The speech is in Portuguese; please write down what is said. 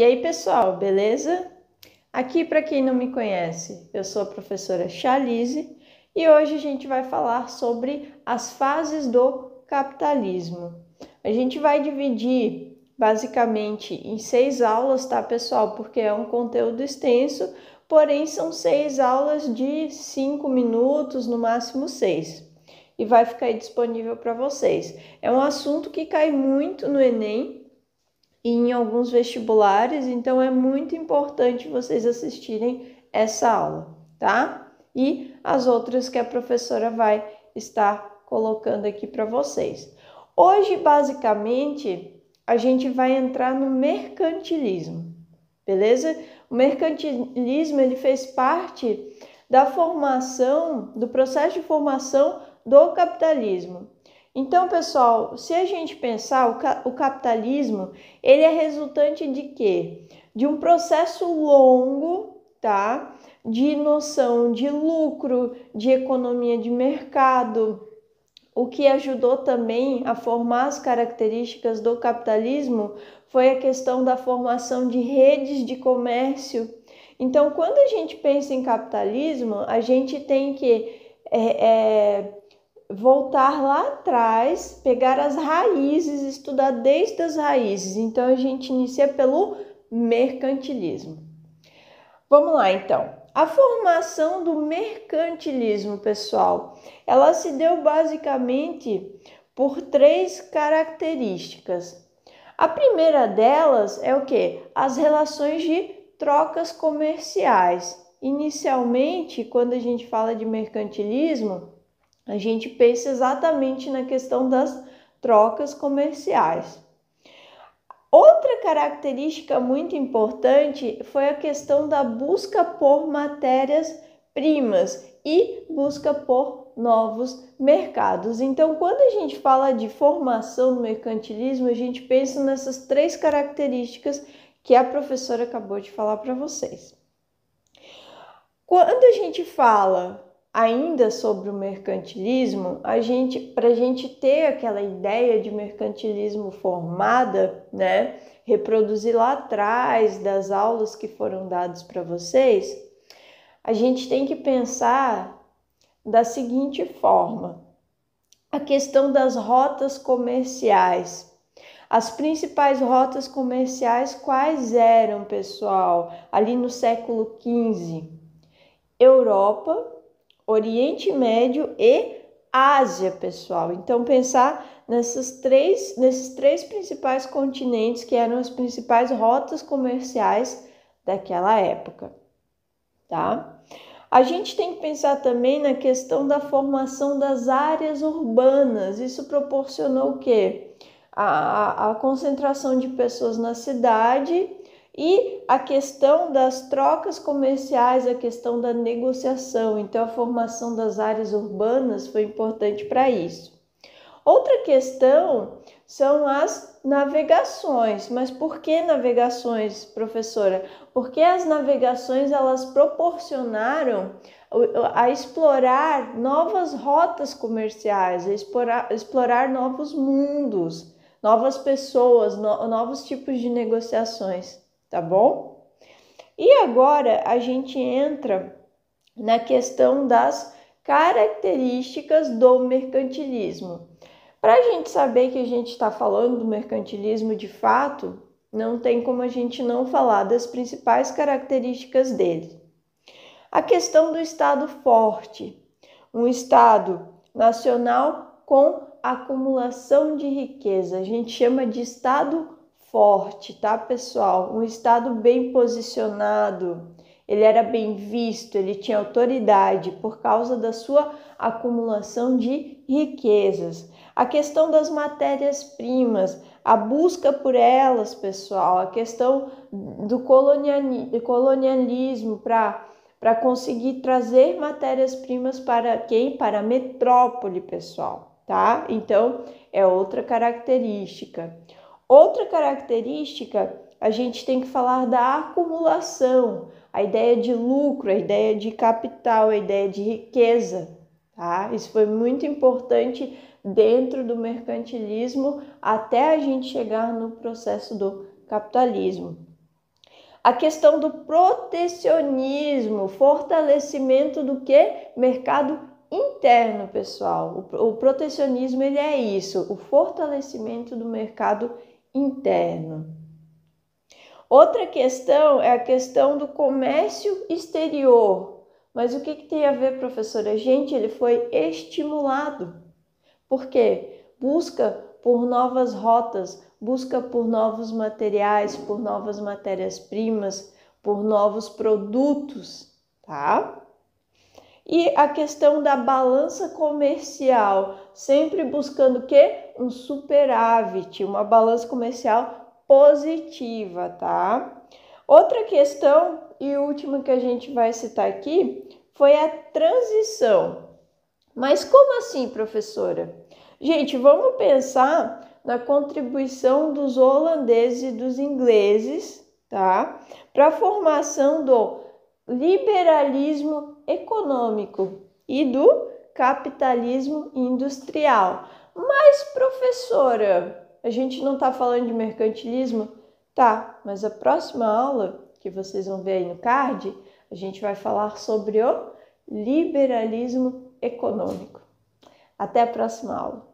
E aí, pessoal, beleza? Aqui, para quem não me conhece, eu sou a professora Chalise e hoje a gente vai falar sobre as fases do capitalismo. A gente vai dividir basicamente em 6 aulas, tá, pessoal? Porque é um conteúdo extenso, porém são 6 aulas de 5 minutos, no máximo 6. E vai ficar aí disponível para vocês. É um assunto que cai muito no Enem e em alguns vestibulares, então é muito importante vocês assistirem essa aula, tá? E as outras que a professora vai estar colocando aqui para vocês. Hoje, basicamente, a gente vai entrar no mercantilismo, beleza? O mercantilismo, ele fez parte da formação, do processo de formação do capitalismo. Então, pessoal, se a gente pensar, o capitalismo, ele é resultante de quê? De um processo longo, tá? De noção de lucro, de economia de mercado. O que ajudou também a formar as características do capitalismo foi a questão da formação de redes de comércio. Então, quando a gente pensa em capitalismo, a gente tem que voltar lá atrás, pegar as raízes, estudar desde as raízes. Então, a gente inicia pelo mercantilismo. Vamos lá, então. A formação do mercantilismo, pessoal, ela se deu basicamente por 3 características. A primeira delas é o quê? As relações de trocas comerciais. Inicialmente, quando a gente fala de mercantilismo, a gente pensa exatamente na questão das trocas comerciais. Outra característica muito importante foi a questão da busca por matérias-primas e busca por novos mercados. Então, quando a gente fala de formação no mercantilismo, a gente pensa nessas 3 características que a professora acabou de falar para vocês. Quando a gente fala ainda sobre o mercantilismo, para a gente ter aquela ideia de mercantilismo formada, né, reproduzir lá atrás das aulas que foram dadas para vocês, a gente tem que pensar da seguinte forma: a questão das rotas comerciais. As principais rotas comerciais quais eram, pessoal? Ali no século XV, Europa, Oriente Médio e Ásia, pessoal. Então, pensar nesses três principais continentes que eram as principais rotas comerciais daquela época, tá? A gente tem que pensar também na questão da formação das áreas urbanas. Isso proporcionou o quê? A concentração de pessoas na cidade e a questão das trocas comerciais, a questão da negociação. Então, a formação das áreas urbanas foi importante para isso. Outra questão são as navegações. Mas por que navegações, professora? Porque as navegações, elas proporcionaram a explorar novas rotas comerciais, a explorar novos mundos, novas pessoas, novos tipos de negociações, tá bom? E agora a gente entra na questão das características do mercantilismo. Para a gente saber que a gente está falando do mercantilismo de fato, não tem como a gente não falar das principais características dele. A questão do Estado forte, um Estado nacional com acumulação de riqueza. A gente chama de Estado forte, tá, pessoal? Um Estado bem posicionado, ele era bem visto, ele tinha autoridade por causa da sua acumulação de riquezas. A questão das matérias-primas, a busca por elas, pessoal, a questão do colonialismo para conseguir trazer matérias-primas para quem? Para a metrópole, pessoal, tá? Então, é outra característica. Outra característica, a gente tem que falar da acumulação, a ideia de lucro, a ideia de capital, a ideia de riqueza, tá? Isso foi muito importante dentro do mercantilismo até a gente chegar no processo do capitalismo. A questão do protecionismo, fortalecimento do que? Mercado interno, pessoal. O protecionismo, ele é isso, o fortalecimento do mercado interno. Outra questão é a questão do comércio exterior. Mas o que tem a ver, professora? Gente, ele foi estimulado. Por quê? Busca por novas rotas, busca por novos materiais, por novas matérias-primas, por novos produtos, tá? E a questão da balança comercial, sempre buscando o quê? Um superávit, uma balança comercial positiva, tá? Outra questão e última que a gente vai citar aqui foi a transição. Mas como assim, professora? Gente, vamos pensar na contribuição dos holandeses e dos ingleses, tá? Para a formação do liberalismo econômico e do capitalismo industrial. Mas, professora, a gente não está falando de mercantilismo? Tá, mas a próxima aula, que vocês vão ver aí no card, a gente vai falar sobre o liberalismo econômico. Até a próxima aula.